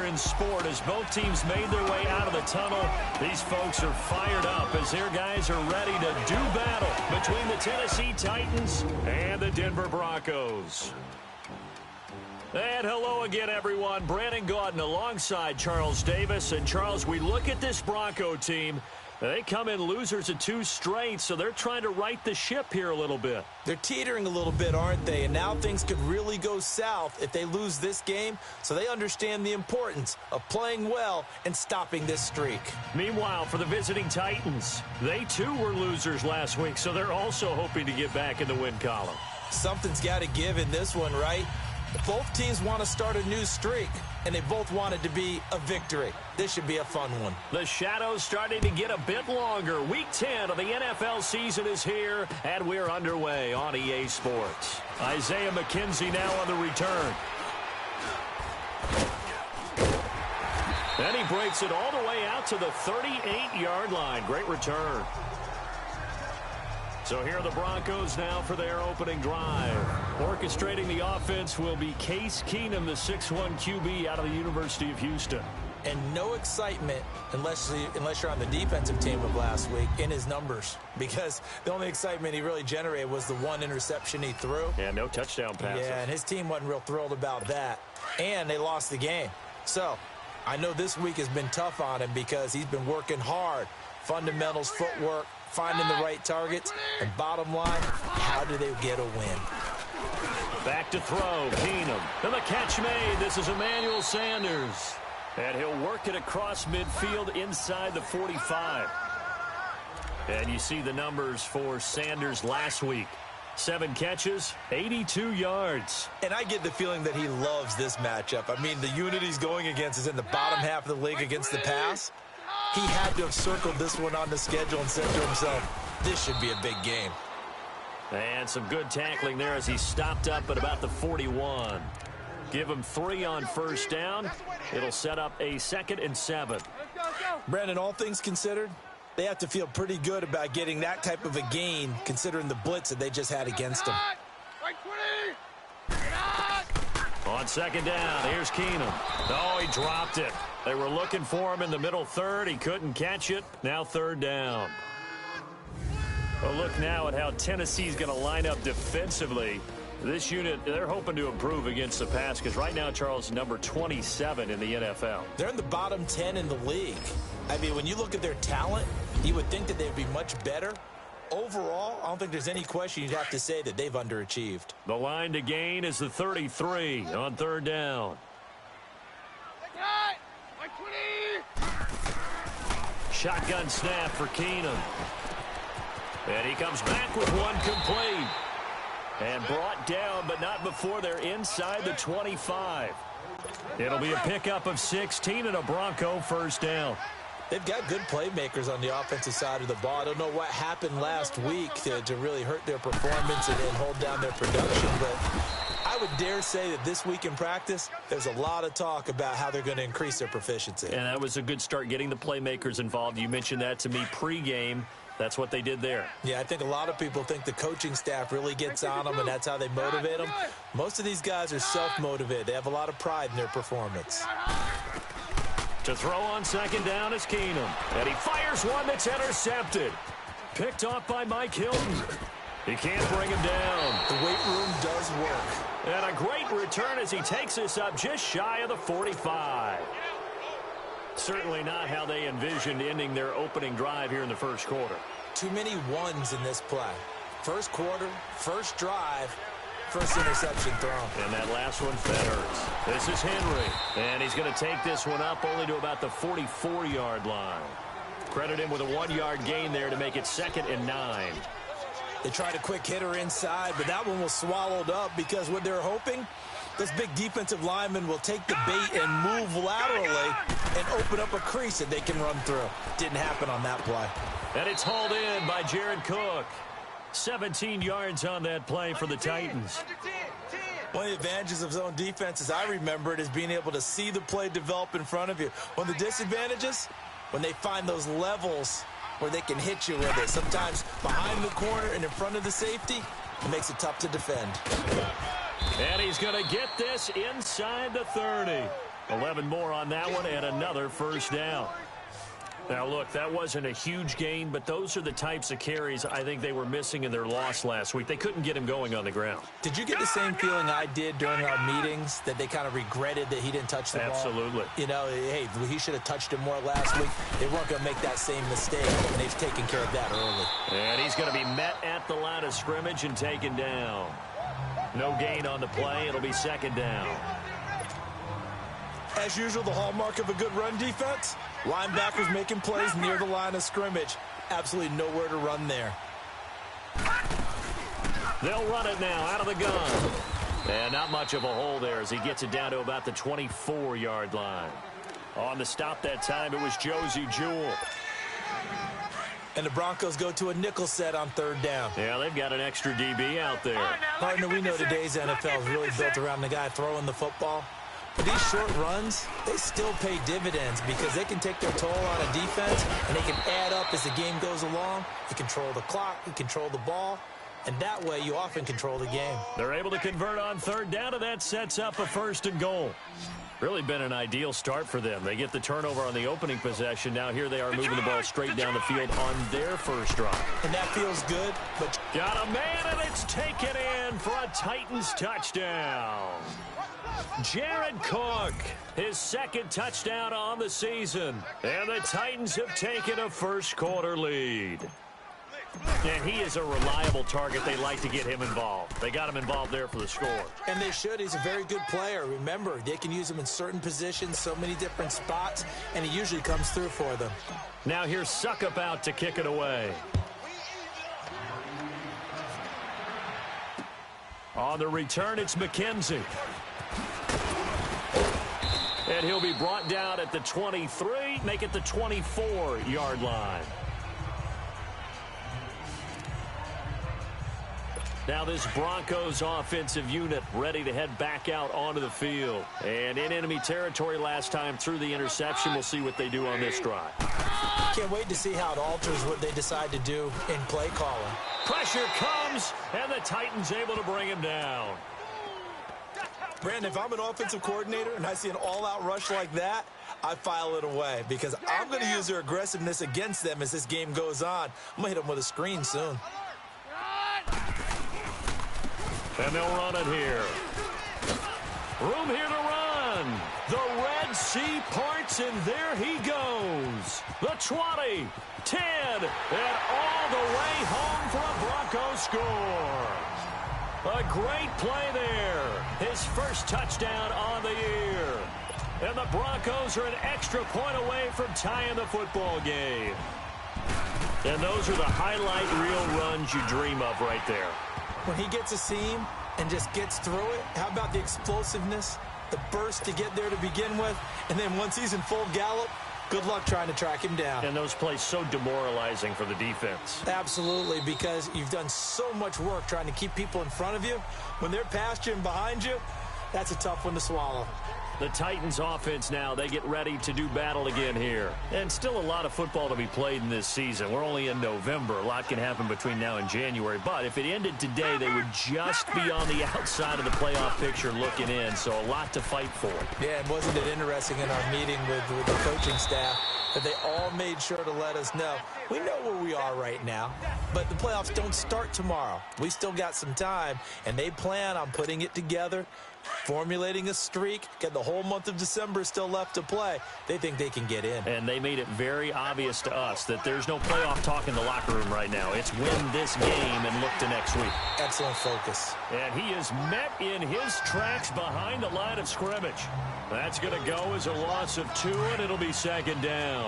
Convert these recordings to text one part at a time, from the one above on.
in sport as both teams made their way out of the tunnel. These folks are fired up as their guys are ready to do battle between the Tennessee Titans and the Denver Broncos. And hello again, everyone. Brandon Gaudin alongside Charles Davis. And, Charles, we look at this Bronco team. They come in losers of 2 straight, so they're trying to right the ship here a little bit. They're teetering a little bit, aren't they? And now things could really go south if they lose this game, so they understand the importance of playing well and stopping this streak. Meanwhile, for the visiting Titans, they too were losers last week, so they're also hoping to get back in the win column. Something's got to give in this one, right? Both teams want to start a new streak, and they both want it to be a victory. This should be a fun one. The shadows starting to get a bit longer. Week 10 of the NFL season is here, and we're underway on EA Sports. Isaiah McKenzie now on the return. And he breaks it all the way out to the 38-yard line. Great return. So here are the Broncos now for their opening drive. Orchestrating the offense will be Case Keenum, the 6'1 QB out of the University of Houston. And no excitement unless you're on the defensive team of last week in his numbers, because the only excitement he really generated was the 1 interception he threw. Yeah, no touchdown passes. Yeah, and his team wasn't real thrilled about that. And they lost the game. So I know this week has been tough on him because he's been working hard. Fundamentals, footwork, finding the right targets, and bottom line, how do they get a win? Back to throw, Keenum. And the catch made. This is Emmanuel Sanders. And he'll work it across midfield inside the 45. And you see the numbers for Sanders last week. 7 catches, 82 yards. And I get the feeling that he loves this matchup. I mean, the unit he's going against is in the bottom half of the league against the pass. He had to have circled this one on the schedule and said to himself, this should be a big game. And some good tackling there as he stopped up at about the 41. Give him 3 on first down. It'll set up a 2nd and 7. Brandon, all things considered, they have to feel pretty good about getting that type of a gain considering the blitz that they just had against them. On 2nd down, here's Keenum. Oh, he dropped it. They were looking for him in the middle third. He couldn't catch it. Now 3rd down. Well, look now at how Tennessee's going to line up defensively. This unit, they're hoping to improve against the pass because right now, Charles, number 27 in the NFL. They're in the bottom 10 in the league. I mean, when you look at their talent, you would think that they'd be much better. Overall, I don't think there's any question you'd have to say that they've underachieved. The line to gain is the 33 on 3rd down. Shotgun snap for Keenum. And he comes back with one complete. And brought down, but not before they're inside the 25. It'll be a pickup of 16 and a Bronco 1st down. They've got good playmakers on the offensive side of the ball. I don't know what happened last week to really hurt their performance and hold down their production, but I would dare say that this week in practice, there's a lot of talk about how they're going to increase their proficiency. And that was a good start getting the playmakers involved. You mentioned that to me pregame. That's what they did there. Yeah, I think a lot of people think the coaching staff really gets on them, and that's how they motivate them. Most of these guys are self-motivated. They have a lot of pride in their performance. To throw on 2nd down is Keenum. And he fires one that's intercepted. Picked off by Mike Hilton. He can't bring him down. The weight room does work. And a great return as he takes us up just shy of the 45. Certainly not how they envisioned ending their opening drive here in the 1st quarter. Too many ones in this play. 1st quarter, 1st drive, 1st interception thrown. And that last one fed. This is Henry. And he's going to take this one up only to about the 44-yard line. Credit him with a 1-yard gain there to make it 2nd and 9. They tried a quick hitter inside, but that one was swallowed up because what they're hoping, this big defensive lineman will take the bait and move laterally and open up a crease that they can run through. Didn't happen on that play. And it's hauled in by Jared Cook. 17 yards on that play for the Titans. One of the advantages of zone defense, as I remember it, is being able to see the play develop in front of you. One of the disadvantages, when they find those levels where they can hit you with it. Sometimes behind the corner and in front of the safety, it makes it tough to defend. And he's going to get this inside the 30. 11 more on that one and another first down. Now, look, that wasn't a huge gain, but those are the types of carries I think they were missing in their loss last week. They couldn't get him going on the ground. Did you get the same feeling I did during our meetings, that they kind of regretted that he didn't touch the ball? Absolutely. You know, hey, he should have touched him more last week. They weren't going to make that same mistake, and they've taken care of that early. And he's going to be met at the line of scrimmage and taken down. No gain on the play. It'll be second down. As usual, the hallmark of a good run defense, linebackers making plays near the line of scrimmage. Absolutely nowhere to run there. They'll run it now out of the gun. And not much of a hole there as he gets it down to about the 24-yard line. On the stop that time, it was Josie Jewell. And the Broncos go to a nickel set on third down. Yeah, they've got an extra DB out there. Partner, we know today's NFL is really built around the guy throwing the football. But these short runs, they still pay dividends because they can take their toll on a defense and they can add up as the game goes along. You control the clock, you control the ball, and that way you often control the game. They're able to convert on third down, and that sets up a first and goal. Really been an ideal start for them. They get the turnover on the opening possession. Now here they are moving the ball straight down the field on their first drive. And that feels good, but got a man, and it's taken in for a Titans touchdown. Jared Cook, his second touchdown on the season. And the Titans have taken a first-quarter lead. And he is a reliable target. They like to get him involved. They got him involved there for the score. And they should. He's a very good player. Remember, they can use him in certain positions, so many different spots, and he usually comes through for them. Now here's Suckup out to kick it away. On the return, it's McKenzie. And he'll be brought down at the 23, make it the 24-yard line. Now this Broncos offensive unit ready to head back out onto the field. And in enemy territory last time through the interception. We'll see what they do on this drive. Can't wait to see how it alters what they decide to do in play calling. Pressure comes, and the Titans able to bring him down. Brandon, if I'm an offensive coordinator and I see an all-out rush like that, I file it away because I'm going to use their aggressiveness against them as this game goes on. I'm going to hit them with a screen soon. And they'll run it here. Room here to run. The Red Sea parts, and there he goes. The 20, 10, and all the way home for a Broncos score. A great play there. His first touchdown on the year. And the Broncos are an extra point away from tying the football game. And those are the highlight reel runs you dream of right there. When he gets a seam and just gets through it, how about the explosiveness, the burst to get there to begin with, and then once he's in full gallop, good luck trying to track him down. And those plays so demoralizing for the defense. Absolutely, because you've done so much work trying to keep people in front of you. When they're past you and behind you, that's a tough one to swallow. The Titans offense now, they get ready to do battle again here. And still a lot of football to be played in this season. We're only in November. A lot can happen between now and January. But if it ended today, they would just be on the outside of the playoff picture looking in. So a lot to fight for. Yeah, and wasn't it interesting in our meeting with the coaching staff that they all made sure to let us know, we know where we are right now, but the playoffs don't start tomorrow. We still got some time, and they plan on putting it together, formulating a streak, get the whole month of December still left to play. They think they can get in. And they made it very obvious to us that there's no playoff talk in the locker room right now. It's win this game and look to next week. Excellent focus. And he is met in his tracks behind the line of scrimmage. That's going to go as a loss of 2, and it'll be second down.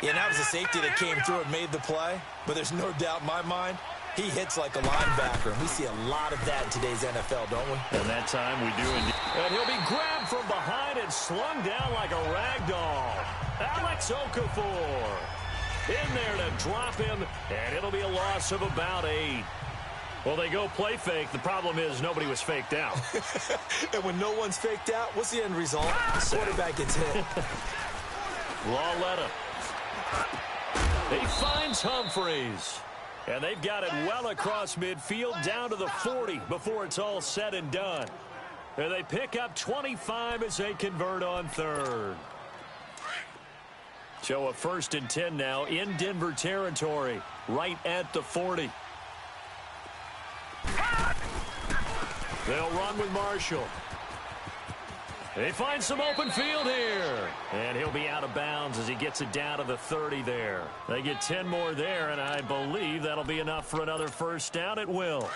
Yeah, that was a safety that came through and made the play, but there's no doubt in my mind, he hits like a linebacker, and we see a lot of that in today's NFL, don't we? And that time we do indeed. And he'll be grabbed from behind and slung down like a rag doll. Alex Okafor in there to drop him, and it'll be a loss of about 8. Well, they go play fake. The problem is nobody was faked out. And when no one's faked out, what's the end result? The quarterback gets hit. Lawletta. He finds Humphreys. And they've got it well across midfield down to the 40 before it's all said and done. And they pick up 25 as they convert on third. So a 1st and 10 now in Denver territory, right at the 40. They'll run with Marshall. They find some open field here. And he'll be out of bounds as he gets it down to the 30 there. They get 10 more there, and I believe that'll be enough for another first down at will.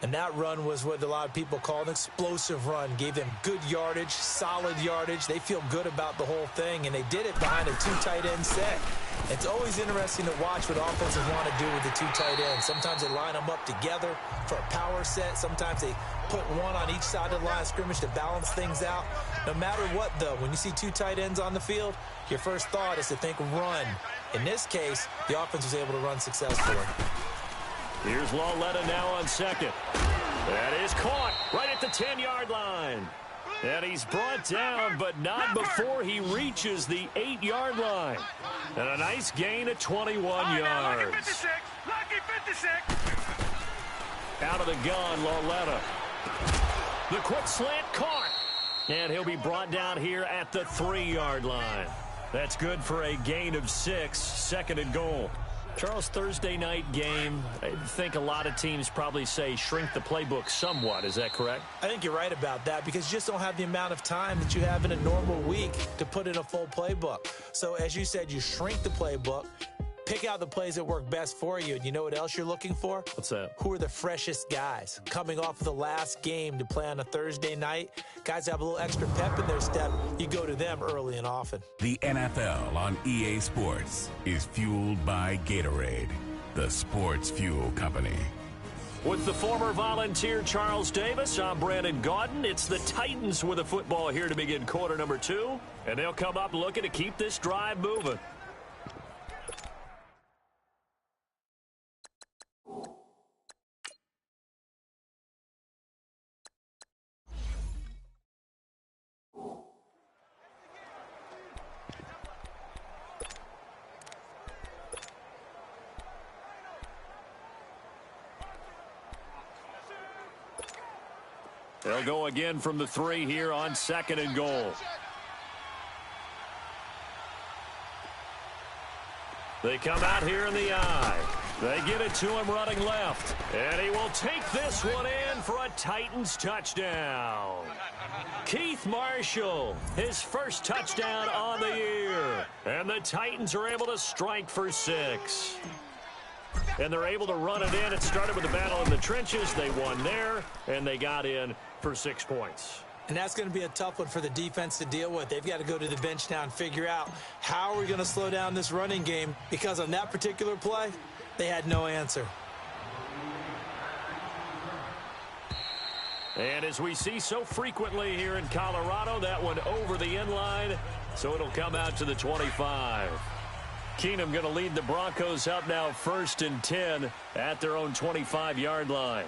And that run was what a lot of people call an explosive run. Gave them good yardage, solid yardage. They feel good about the whole thing, and they did it behind a 2 tight end set. It's always interesting to watch what offenses want to do with the 2 tight ends. Sometimes they line them up together for a power set. Sometimes they put one on each side of the line of scrimmage to balance things out. No matter what, though, when you see 2 tight ends on the field, your first thought is to think run. In this case, the offense was able to run successfully. Here's Lawletta now on second. That is caught right at the 10-yard line. And he's brought down, but not before he reaches the 8-yard line. And a nice gain of 21 yards. Lucky 56. Lucky 56. Out of the gun, Lawletta. The quick slant caught. And he'll be brought down here at the 3-yard line. That's good for a gain of 6, 2nd and goal. Charles, Thursday night game, I think a lot of teams probably say shrink the playbook somewhat. Is that correct? I think you're right about that because you just don't have the amount of time that you have in a normal week to put in a full playbook. So as you said, you shrink the playbook, pick out the plays that work best for you. And you know what else you're looking for? What's that? Who are the freshest guys coming off of the last game to play on a Thursday night? Guys have a little extra pep in their step. You go to them early and often. The NFL on EA Sports is fueled by Gatorade, the sports fuel company. With the former Volunteer Charles Davis, I'm Brandon Gaudin. It's the Titans with the football here to begin quarter number 2. And they'll come up looking to keep this drive moving. They'll go again from the 3 here on 2nd and goal. They come out here in the eye. They get it to him running left. And he will take this one in for a Titans touchdown. Keith Marshall, his first touchdown on the year. And the Titans are able to strike for 6. And they're able to run it in. It started with a battle in the trenches. They won there, and they got in for 6 points. And that's going to be a tough one for the defense to deal with. They've got to go to the bench now and figure out how are we going to slow down this running game, because on that particular play, they had no answer. And as we see so frequently here in Colorado, that one over the end line, so it'll come out to the 25. Keenum going to lead the Broncos up now 1st and 10 at their own 25-yard line.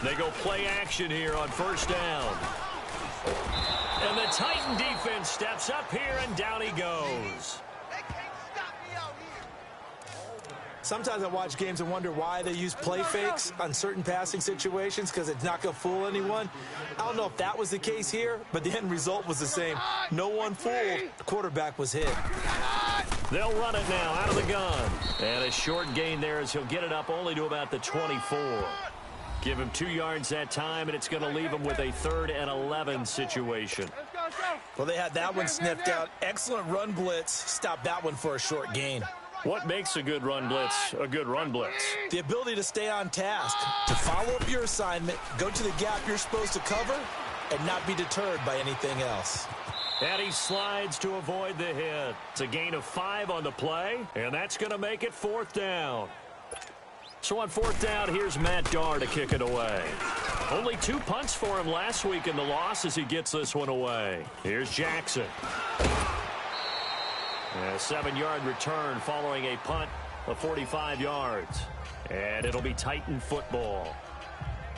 They go play action here on 1st down. And the Titan defense steps up here, and down he goes. Sometimes I watch games and wonder why they use play fakes on certain passing situations, because it's not going to fool anyone. I don't know if that was the case here, but the end result was the same. No one fooled. The quarterback was hit. They'll run it now out of the gun. And a short gain there as he'll get it up only to about the 24. Give him 2 yards that time, and it's going to leave him with a 3rd and 11 situation. Well, they had that one sniffed out. Excellent run blitz. Stopped that one for a short gain. What makes a good run blitz a good run blitz? The ability to stay on task, to follow up your assignment, go to the gap you're supposed to cover, and not be deterred by anything else. And he slides to avoid the hit. It's a gain of 5 on the play, and that's going to make it 4th down. So on 4th down, here's Matt Darr to kick it away. Only 2 punts for him last week in the loss as he gets this one away. Here's Jackson. A 7-yard return following a punt of 45 yards. And it'll be Titan football.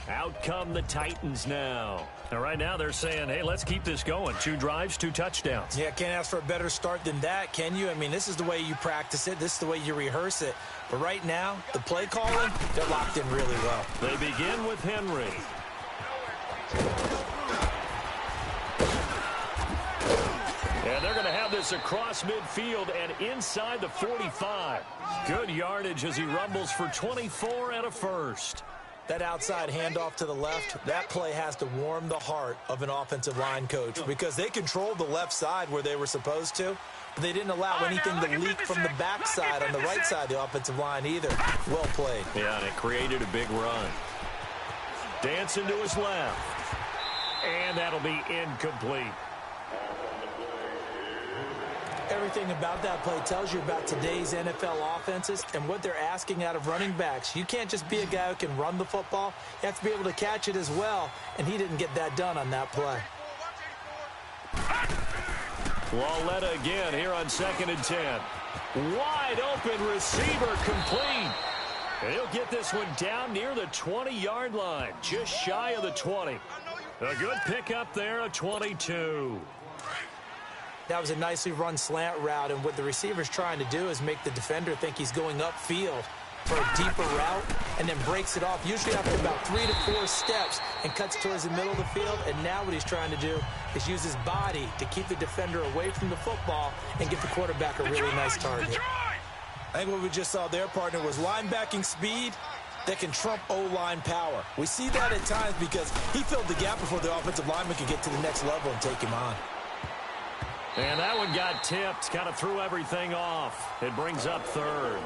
Out come the Titans now. And right now they're saying, hey, let's keep this going. 2 drives, 2 touchdowns. Yeah, can't ask for a better start than that, can you? I mean, this is the way you practice it. This is the way you rehearse it. But right now, the play calling, they're locked in really well. They begin with Henry. And they're going to have this across midfield and inside the 45. Good yardage as he rumbles for 24 and a first. That outside handoff to the left, that play has to warm the heart of an offensive line coach because they controlled the left side where they were supposed to, but they didn't allow anything to leak from the backside on the right side of the offensive line either. Well played. Yeah, and it created a big run. Dancing to his left. And that'll be incomplete. Everything about that play tells you about today's NFL offenses and what they're asking out of running backs. You can't just be a guy who can run the football. You have to be able to catch it as well, and he didn't get that done on that play. Lauletta again here on 2nd and 10. Wide open receiver complete. And he'll get this one down near the 20-yard line, just shy of the 20. A good pickup there, a 22. That was a nicely run slant route, and what the receiver's trying to do is make the defender think he's going upfield for a deeper route and then breaks it off, usually after about 3 to 4 steps, and cuts towards the middle of the field. And now what he's trying to do is use his body to keep the defender away from the football and give the quarterback a really nice target. I think what we just saw there, partner, was linebacking speed that can trump O-line power. We see that at times because he filled the gap before the offensive lineman could get to the next level and take him on. And that one got tipped, kind of threw everything off. It brings up 3rd.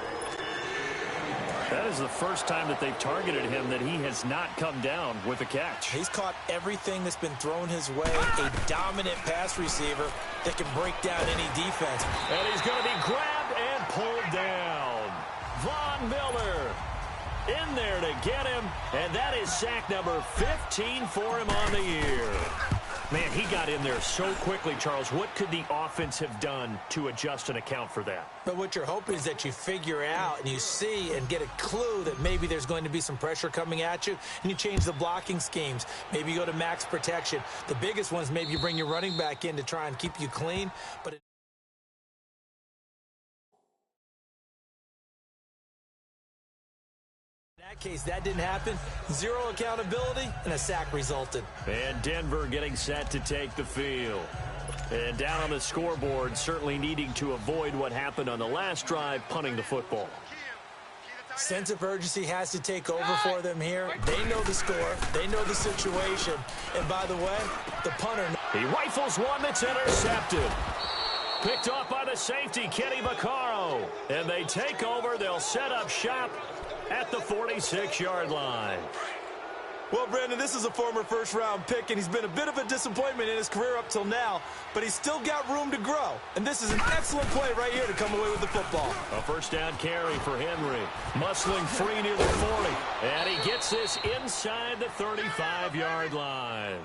That is the first time that they've targeted him that he has not come down with a catch. He's caught everything that's been thrown his way, a dominant pass receiver that can break down any defense. And he's going to be grabbed and pulled down. Von Miller in there to get him, and that is sack number 15 for him on the year. Man, he got in there so quickly, Charles. What could the offense have done to adjust and account for that? But what you're hoping is that you figure out and you see and get a clue that maybe there's going to be some pressure coming at you, and you change the blocking schemes. Maybe you go to max protection. The biggest ones, maybe you bring your running back in to try and keep you clean. But in that case, that didn't happen. Zero accountability, and a sack resulted. And Denver getting set to take the field. And down on the scoreboard, certainly needing to avoid what happened on the last drive, punting the football. Sense of urgency has to take over for them here. They know the score. They know the situation. And by the way, the punter. He rifles one that's intercepted. Picked off by the safety, Kenny Vaccaro. And they take over. They'll set up shop at the 46-yard line. Well, Brandon, this is a former first-round pick, and he's been a bit of a disappointment in his career up till now, but he's still got room to grow. And this is an excellent play right here to come away with the football. A first down carry for Henry. Muscling free near the 40. And he gets this inside the 35-yard line.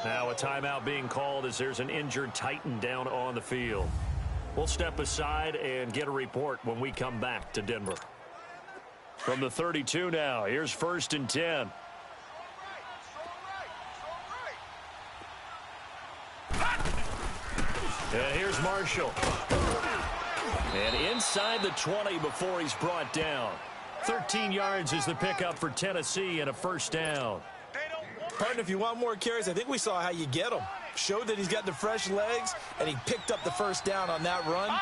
Now a timeout being called as there's an injured Titan down on the field. We'll step aside and get a report when we come back to Denver. From the 32 now, here's 1st and 10. And here's Marshall. And inside the 20 before he's brought down. 13 yards is the pickup for Tennessee and a first down. Partner, if you want more carries, I think we saw how you get them. Showed that he's got the fresh legs, and he picked up the first down on that run.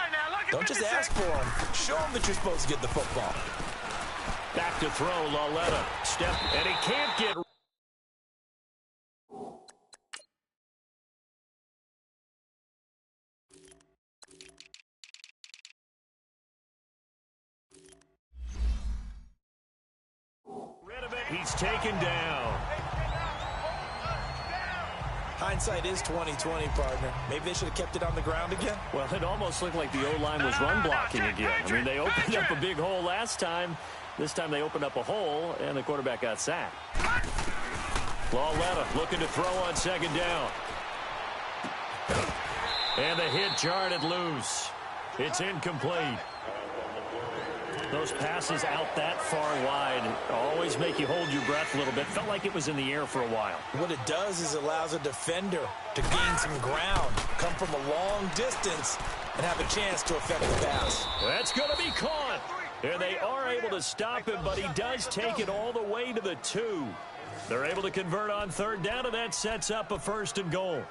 Don't just ask for them. Show them that you're supposed to get the football. Back to throw, Lauletta. Step, and he can't get... rid of it. He's taken down. Hindsight is 20/20, partner. Maybe they should have kept it on the ground again. Well, it almost looked like the O-line was run blocking again. I mean, they opened up a big hole last time. This time they opened up a hole, and the quarterback got sacked. Lauletta looking to throw on 2nd down. And the hit jarred it loose. It's incomplete. Those passes out that far wide always make you hold your breath a little bit. Felt like it was in the air for a while. What it does is allows a defender to gain some ground, come from a long distance, and have a chance to affect the pass. That's going to be caught. And they are able to stop him, but he does take it all the way to the 2. They're able to convert on third down, and that sets up a 1st and goal.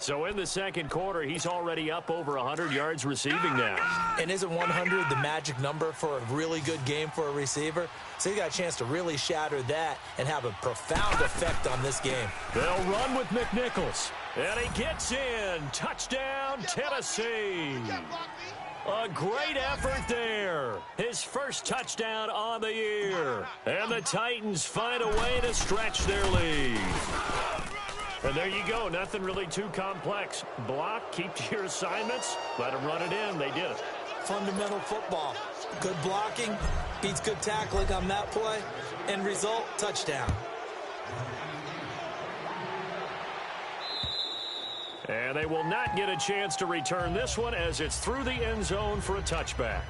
So in the second quarter, he's already up over 100 yards receiving now. And isn't 100 the magic number for a really good game for a receiver? So he got a chance to really shatter that and have a profound effect on this game. They'll run with McNichols. And he gets in. Touchdown, Tennessee. A great effort there. His first touchdown on the year. And the Titans find a way to stretch their lead. And there you go. Nothing really too complex. Block, keep to your assignments, let them run it in. They did it. Fundamental football. Good blocking beats good tackling on that play. End result, touchdown. And they will not get a chance to return this one as it's through the end zone for a touchback.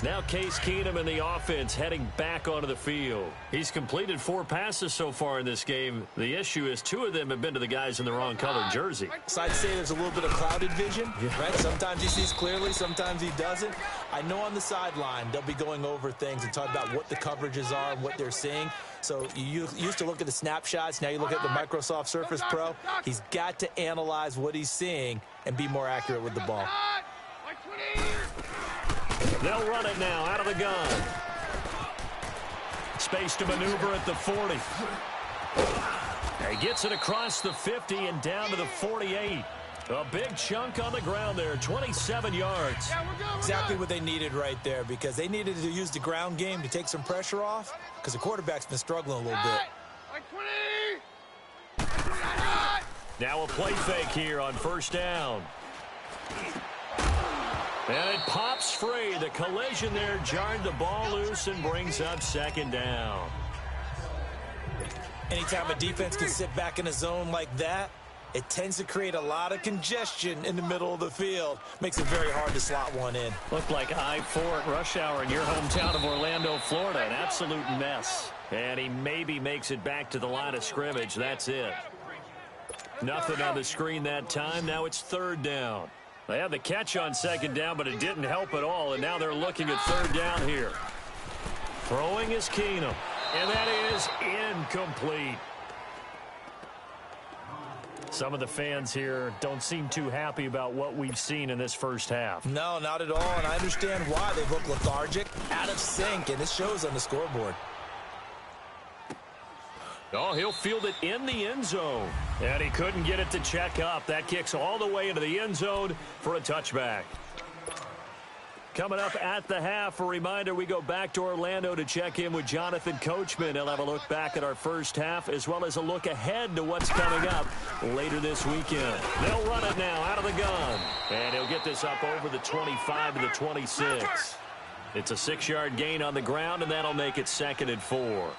Now Case Keenum in the offense heading back onto the field. He's completed 4 passes so far in this game. The issue is 2 of them have been to the guys in the wrong colored jersey. So I'd say there's a little bit of clouded vision, right? Sometimes he sees clearly, sometimes he doesn't. I know on the sideline they'll be going over things and talk about what the coverages are and what they're seeing. So you used to look at the snapshots. Now you look at the Microsoft Surface Pro. He's got to analyze what he's seeing and be more accurate with the ball. They'll run it now out of the gun. Space to maneuver at the 40. He gets it across the 50 and down to the 48. A big chunk on the ground there, 27 yards. Exactly what they needed right there, because they needed to use the ground game to take some pressure off, because the quarterback's been struggling a little bit. Now a play fake here on 1st down. And it pops free. The collision there jarred the ball loose and brings up 2nd down. Anytime a defense can sit back in a zone like that, it tends to create a lot of congestion in the middle of the field. Makes it very hard to slot one in. Looked like I-4 at rush hour in your hometown of Orlando, Florida. An absolute mess. And he maybe makes it back to the line of scrimmage. That's it. Nothing on the screen that time. Now it's 3rd down. They had the catch on 2nd down, but it didn't help at all. And now they're looking at 3rd down here. Throwing is Keenum. And that is incomplete. Some of the fans here don't seem too happy about what we've seen in this first half. No, not at all. And I understand why. They look lethargic, out of sync, and it shows on the scoreboard. Oh, he'll field it in the end zone. And he couldn't get it to check up. That kicks all the way into the end zone for a touchback. Coming up at the half, a reminder, we go back to Orlando to check in with Jonathan Coachman. He'll have a look back at our first half, as well as a look ahead to what's coming up later this weekend. They'll run it now out of the gun. And he'll get this up over the 25 to the 26. It's a 6-yard gain on the ground, and that'll make it 2nd and 4.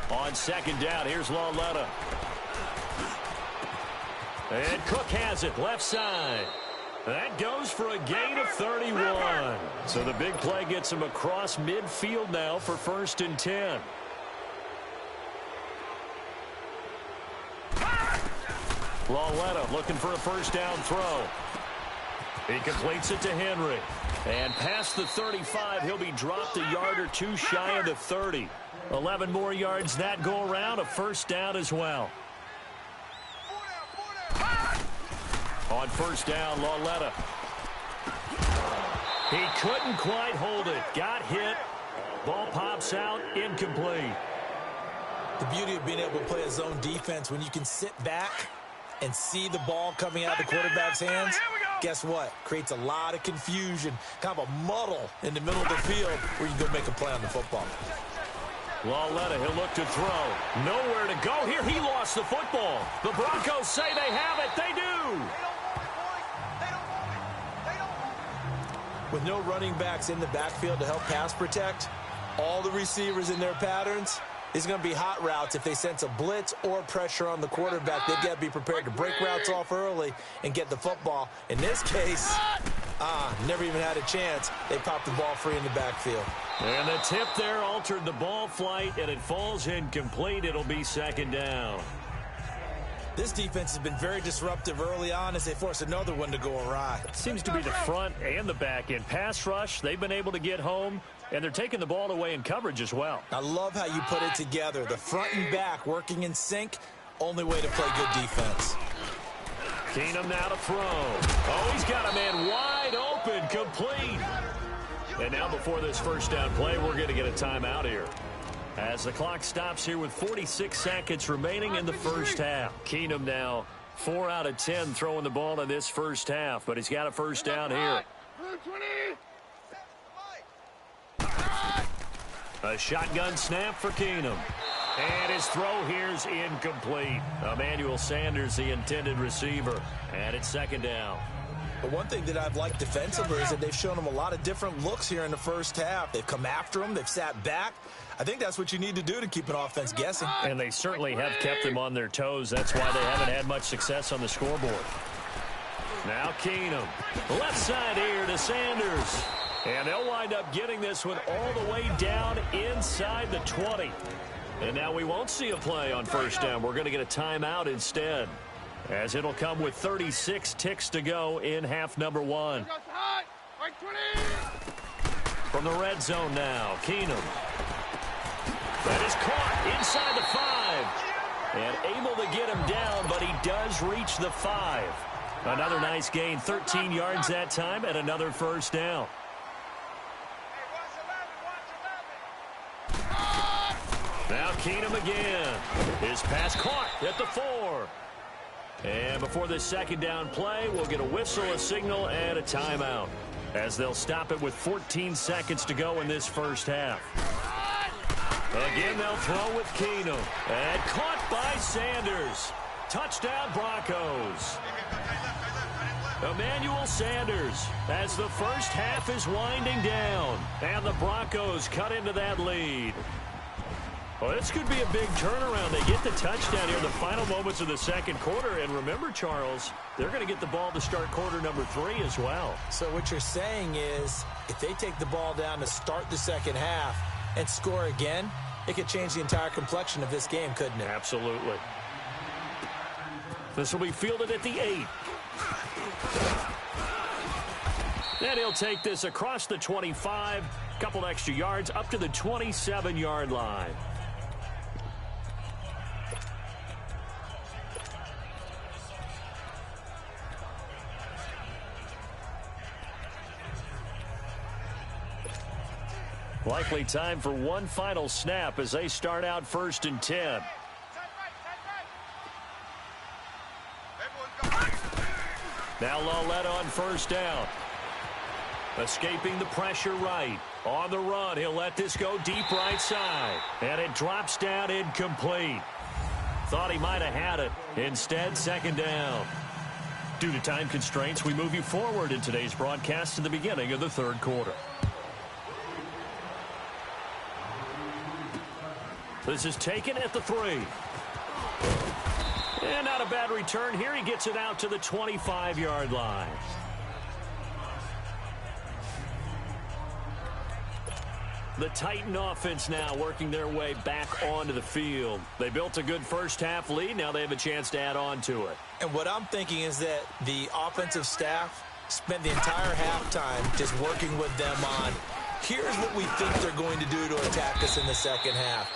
On 2nd down, here's Lauletta. And Cook has it, left side. That goes for a gain of 31. So the big play gets him across midfield now for 1st and 10. Lauletta looking for a 1st down throw. He completes it to Henry. And past the 35, he'll be dropped a yard or 2 shy of the 30. 11 more yards that go around, a 1st down as well. On 1st down, Lauletta. He couldn't quite hold it. Got hit. Ball pops out, incomplete. The beauty of being able to play a zone defense, when you can sit back and see the ball coming out of the quarterback's hands, guess what? Creates a lot of confusion, kind of a muddle in the middle of the field where you can go make a play on the football. Lauletta, he'll look to throw. Nowhere to go here. He lost the football. The Broncos say they have it. They do. With no running backs in the backfield to help pass protect, all the receivers in their patterns, it's going to be hot routes. If they sense a blitz or pressure on the quarterback, they've got to be prepared to break routes off early and get the football. In this case, never even had a chance. They popped the ball free in the backfield. And the tip there altered the ball flight, and it falls incomplete. It'll be 2nd down. This defense has been very disruptive early on as they force another one to go awry. Seems to be the front and the back end. Pass rush, they've been able to get home, and they're taking the ball away in coverage as well. I love how you put it together. The front and back working in sync, only way to play good defense. Keenum now to throw. Oh, he's got a man wide open, complete. And now before this first down play, we're going to get a timeout here. As the clock stops here with 46 seconds remaining in the first half. Keenum now 4 out of 10 throwing the ball in this first half, but he's got a first down here. A shotgun snap for Keenum. And his throw here is incomplete. Emmanuel Sanders, the intended receiver. And it's second down. But one thing that I've liked defensively is that they've shown him a lot of different looks here in the first half. They've come after him. They've sat back. I think that's what you need to do to keep an offense guessing. And they certainly have kept them on their toes. That's why they haven't had much success on the scoreboard. Now Keenum. Left side here to Sanders. And they'll wind up getting this one all the way down inside the 20. And now we won't see a play on first down. We're going to get a timeout instead, as it'll come with 36 ticks to go in half number one. From the red zone now, Keenum. That is caught inside the 5. And able to get him down, but he does reach the 5. Another nice gain, 13 yards that time, and another first down. Now Keenum again. His pass caught at the 4. And before this second down play, we'll get a whistle, a signal, and a timeout, as they'll stop it with 14 seconds to go in this first half. Again, they'll throw with Keenum. And caught by Sanders. Touchdown, Broncos. Emmanuel Sanders, as the first half is winding down. And the Broncos cut into that lead. Well, this could be a big turnaround. They get the touchdown here in the final moments of the second quarter. And remember, Charles, they're going to get the ball to start quarter number 3 as well. So what you're saying is, if they take the ball down to start the second half and score again, it could change the entire complexion of this game, couldn't it? Absolutely. This will be fielded at the 8. And he'll take this across the 25, couple extra yards up to the 27-yard line. Likely time for one final snap as they start out 1st and 10. Now Lolette on first down. Escaping the pressure right. On the run, he'll let this go deep right side. And it drops down incomplete. Thought he might have had it. Instead, second down. Due to time constraints, we move you forward in today's broadcast to the beginning of the third quarter. This is taken at the 3. And not a bad return here. He gets it out to the 25-yard line. The Titan offense now working their way back onto the field. They built a good first half lead. Now they have a chance to add on to it. And what I'm thinking is that the offensive staff spent the entire halftime just working with them on, here's what we think they're going to do to attack us in the second half.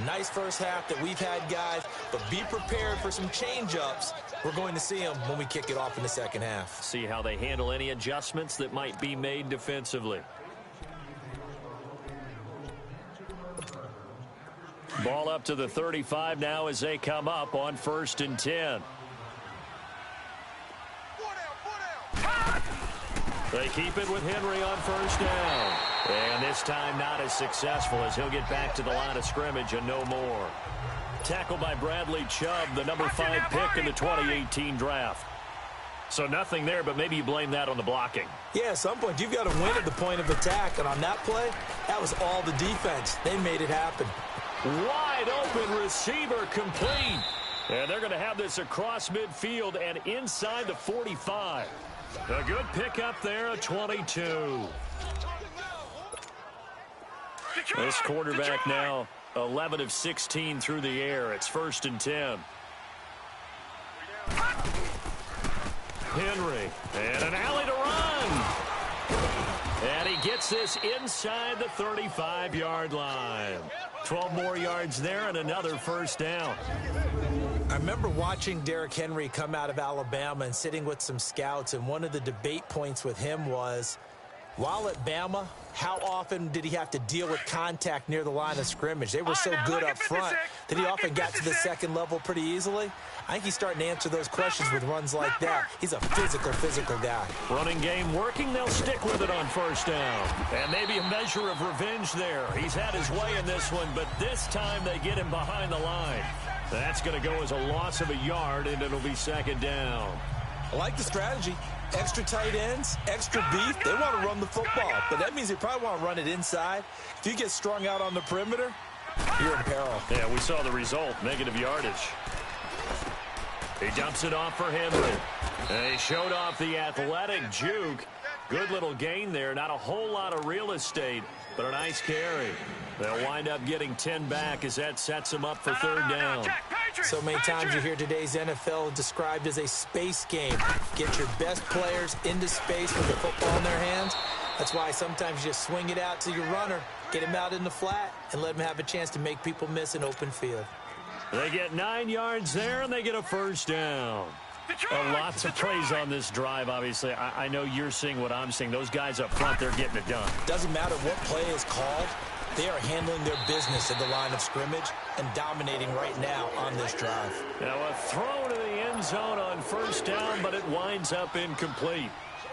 Nice first half that we've had, guys, but be prepared for some change-ups. We're going to see them when we kick it off in the second half. See how they handle any adjustments that might be made defensively. Ball up to the 35 now as they come up on 1st and 10. They keep it with Henry on first down. And this time not as successful as he'll get back to the line of scrimmage and no more. Tackled by Bradley Chubb, the number 5 pick in the 2018 draft. So nothing there, but maybe you blame that on the blocking. Yeah, at some point you've got to win at the point of attack. And on that play, that was all the defense. They made it happen. Wide open receiver complete. And they're going to have this across midfield and inside the 45. A good pickup there, a 22. This quarterback now 11 of 16 through the air. It's 1st and 10. Henry, and an alley to run. And he gets this inside the 35-yard line. 12 more yards there and another first down. I remember watching Derrick Henry come out of Alabama and sitting with some scouts, and one of the debate points with him was, while at Bama, how often did he have to deal with contact near the line of scrimmage? They were so good up front that he often got to the second level pretty easily. I think he's starting to answer those questions with runs like that. He's a physical guy. Running game working. They'll stick with it on first down. And maybe a measure of revenge there. He's had his way in this one, but this time they get him behind the line. That's going to go as a loss of a yard, and it'll be second down. I like the strategy. Extra tight ends, extra beef. They want to run the football, but that means they probably want to run it inside. If you get strung out on the perimeter, you're in peril. Yeah, we saw the result, negative yardage. He dumps it off for Henry. And he showed off the athletic juke. Good little gain there. Not a whole lot of real estate, but a nice carry. They'll wind up getting 10 back as that sets them up for third down. So many times you hear today's NFL described as a space game. Get your best players into space with the football in their hands. That's why sometimes you just swing it out to your runner, get him out in the flat, and let him have a chance to make people miss an open field. They get 9 yards there, and they get a first down. Lots of plays on this drive, obviously. I know you're seeing what I'm seeing. Those guys up front, they're getting it done. Doesn't matter what play is called. They are handling their business at the line of scrimmage and dominating right now on this drive. Now a throw to the end zone on first down, but it winds up incomplete.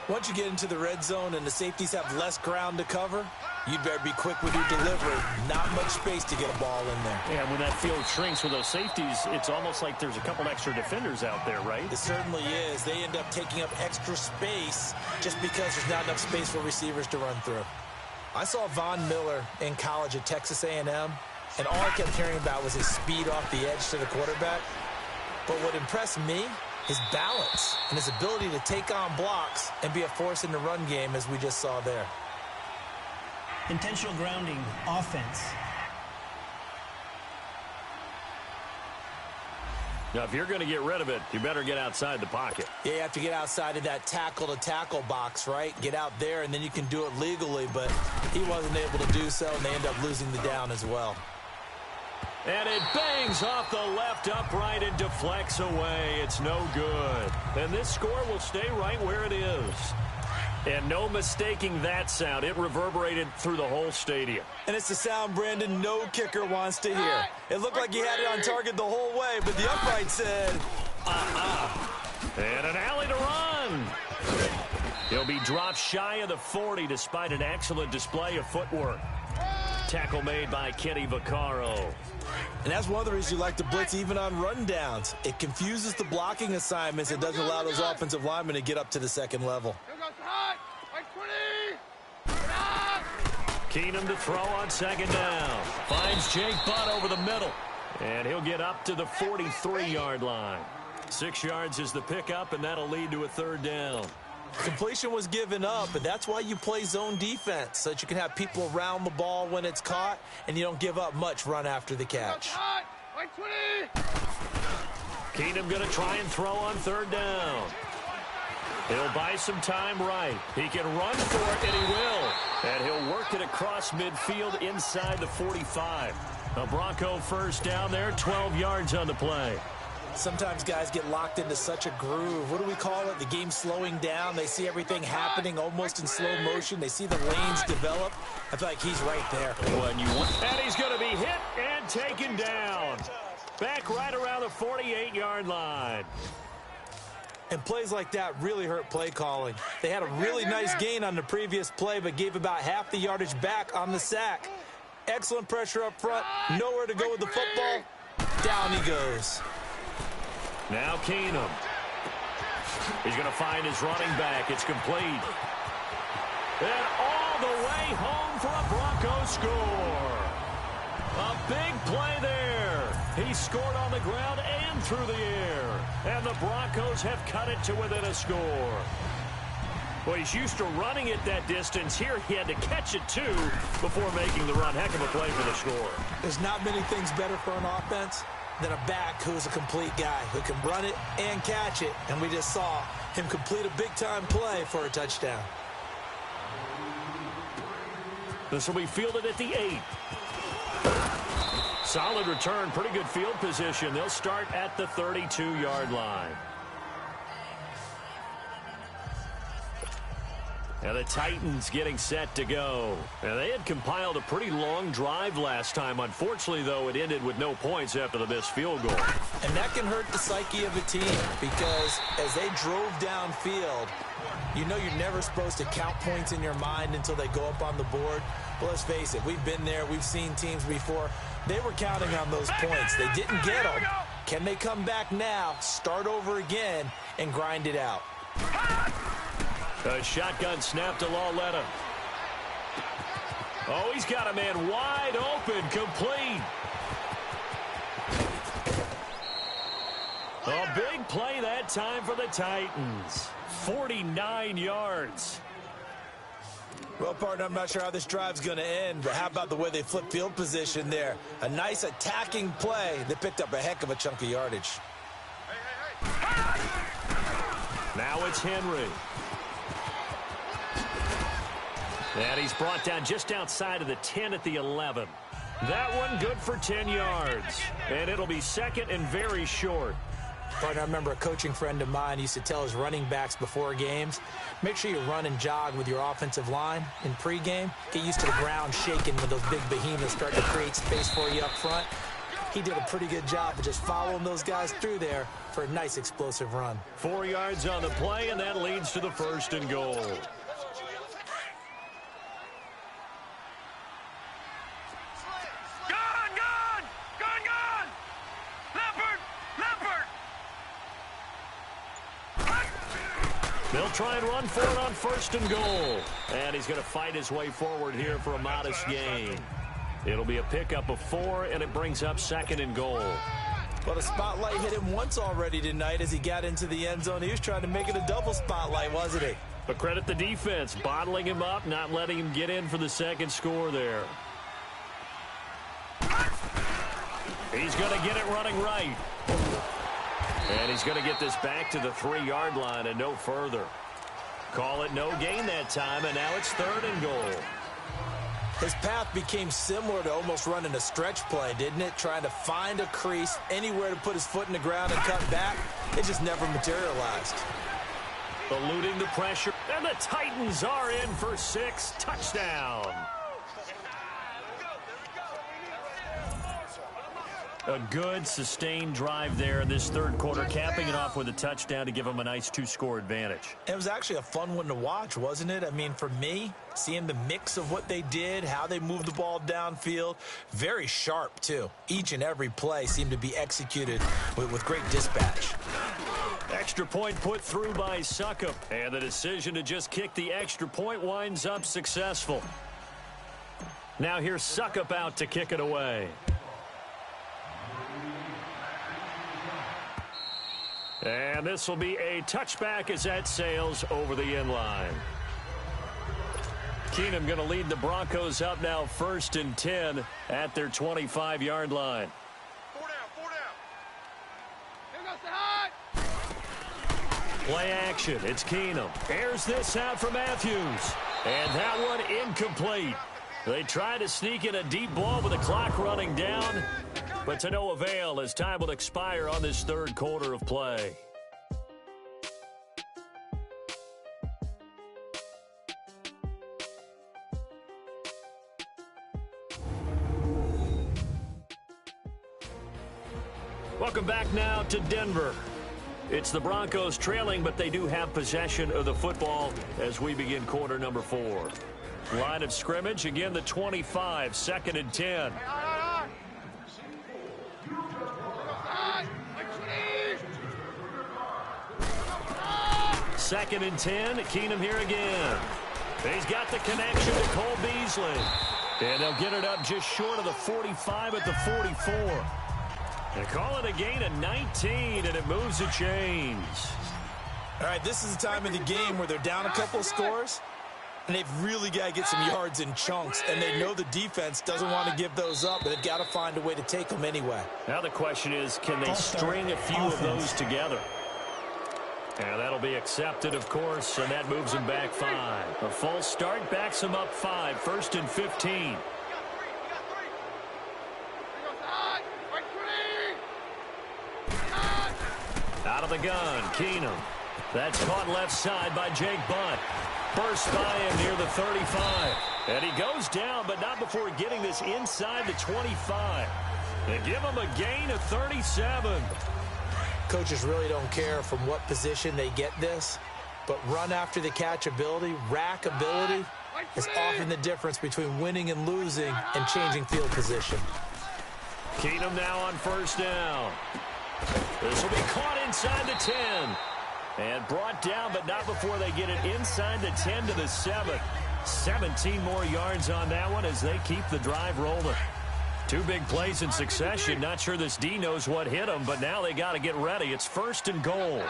Once you get into the red zone and the safeties have less ground to cover, you'd better be quick with your delivery. Not much space to get a ball in there. Yeah, when that field shrinks with those safeties, it's almost like there's a couple extra defenders out there, right? It certainly is. They end up taking up extra space just because there's not enough space for receivers to run through. I saw Von Miller in college at Texas A&M, and all I kept hearing about was his speed off the edge to the quarterback. But what impressed me, his balance and his ability to take on blocks and be a force in the run game, as we just saw there. Intentional grounding, offense. Now, if you're going to get rid of it, you better get outside the pocket. Yeah, you have to get outside of that tackle-to-tackle box, right? Get out there, and then you can do it legally, but he wasn't able to do so, and they end up losing the down as well. And it bangs off the left upright and deflects away. It's no good. And this score will stay right where it is. And no mistaking that sound. It reverberated through the whole stadium. And it's the sound Brandon no kicker wants to hear. It looked like he had it on target the whole way, but the upright said, And an alley to run. He'll be dropped shy of the 40 despite an excellent display of footwork. Tackle made by Kenny Vaccaro. And that's one of the reasons you like to blitz even on rundowns. It confuses the blocking assignments. It doesn't allow those offensive linemen to get up to the second level. Keenum to throw on second down. Finds Jake Butt over the middle. And he'll get up to the 43-yard line. 6 yards is the pickup, and that'll lead to a third down. Completion was given up, but that's why you play zone defense, so that you can have people around the ball when it's caught, and you don't give up much run after the catch. Keenum going to try and throw on third down. He'll buy some time right. He can run for it, and he will. And he'll work it across midfield inside the 45. A Bronco first down there, 12 yards on the play. Sometimes guys get locked into such a groove. What do we call it? The game slowing down. They see everything happening almost in slow motion. They see the lanes develop. I feel like he's right there. And he's going to be hit and taken down. Back right around the 48-yard line. And plays like that really hurt play calling. They had a really nice gain on the previous play, but gave about half the yardage back on the sack. Excellent pressure up front. Nowhere to go with the football. Down he goes. Now Keenum. He's going to find his running back. It's complete. And all the way home for a Broncos score. A big play there. He scored on the ground and through the air. And the Broncos have cut it to within a score. Well, he's used to running it that distance. Here he had to catch it, too, before making the run. Heck of a play for the score. There's not many things better for an offense than a back who's a complete guy who can run it and catch it. And we just saw him complete a big-time play for a touchdown. This will be fielded at the 8. Solid return, pretty good field position. They'll start at the 32-yard line. And the Titans getting set to go. And they had compiled a pretty long drive last time. Unfortunately, though, it ended with no points after the missed field goal. And that can hurt the psyche of a team because as they drove downfield, you know you're never supposed to count points in your mind until they go up on the board. But let's face it, we've been there. We've seen teams before. They were counting on those points. They didn't get them. Can they come back now, start over again, and grind it out? A shotgun snap to Lauletta. Oh, he's got a man wide open, complete. A big play that time for the Titans. 49 yards. Well, partner, I'm not sure how this drive's going to end, but how about the way they flip field position there? A nice attacking play that picked up a heck of a chunk of yardage. Now it's Henry. And he's brought down just outside of the 10 at the 11. That one good for 10 yards. And it'll be second and very short. Partner, I remember a coaching friend of mine used to tell his running backs before games, make sure you run and jog with your offensive line in pregame. Get used to the ground shaking when those big behemoths start to create space for you up front. He did a pretty good job of just following those guys through there for a nice explosive run. 4 yards on the play, and that leads to the 1st and goal. They'll try and run for it on 1st and goal. And he's going to fight his way forward here for a modest gain. It'll be a pickup of 4, and it brings up 2nd and goal. Well, the spotlight hit him once already tonight as he got into the end zone. He was trying to make it a double spotlight, wasn't he? But credit the defense, bottling him up, not letting him get in for the 2nd score there. He's going to get it running right. And he's going to get this back to the 3-yard line and no further. Call it no gain that time, and now it's 3rd and goal. His path became similar to almost running a stretch play, didn't it? Trying to find a crease, anywhere to put his foot in the ground and cut back. It just never materialized. Eluding the pressure, and the Titans are in for 6. Touchdown. A good, sustained drive there in this 3rd quarter, capping it off with a touchdown to give them a nice 2-score advantage. It was actually a fun one to watch, wasn't it? I mean, for me, seeing the mix of what they did, how they moved the ball downfield, very sharp, too. Each and every play seemed to be executed with great dispatch. Extra point put through by Suckup, and the decision to just kick the extra point winds up successful. Now here's Suckup out to kick it away. And this will be a touchback as that sails over the end line. Keenum going to lead the Broncos up now 1st and 10 at their 25-yard line. 4 down. Here goes the high. Play action. It's Keenum. Airs this out for Matthews. And that one incomplete. They try to sneak in a deep ball with the clock running down, but to no avail as time will expire on this 3rd quarter of play. Welcome back now to Denver. It's the Broncos trailing, but they do have possession of the football as we begin quarter number 4. Line of scrimmage, again the 25, 2nd and 10. 2nd and 10, Keenum here again. He's got the connection to Cole Beasley. And they'll get it up just short of the 45 at the 44. They call it a gain of 19, and it moves the chains. All right, this is the time of the game where they're down a couple of scores. and they've really got to get some yards in chunks, and they know the defense doesn't want to give those up, but they've got to find a way to take them anyway. Now the question is, can they string a few of those together? And that'll be accepted, of course, and that moves him back 5. A false start backs him up 5, 1st and 15. Out of the gun, Keenum. That's caught left side by Jake Butt. Burst by him near the 35. And he goes down, but not before getting this inside the 25. They give him a gain of 37. Coaches really don't care from what position they get this, but run after the catch ability, rack ability, is often the difference between winning and losing and changing field position. Keenum now on 1st down. This will be caught inside the 10. And brought down, but not before they get it inside the 10 to the 7. 17 more yards on that one as they keep the drive rolling. 2 big plays in succession. Not sure this D knows what hit them, but now they got to get ready. It's 1st and goal.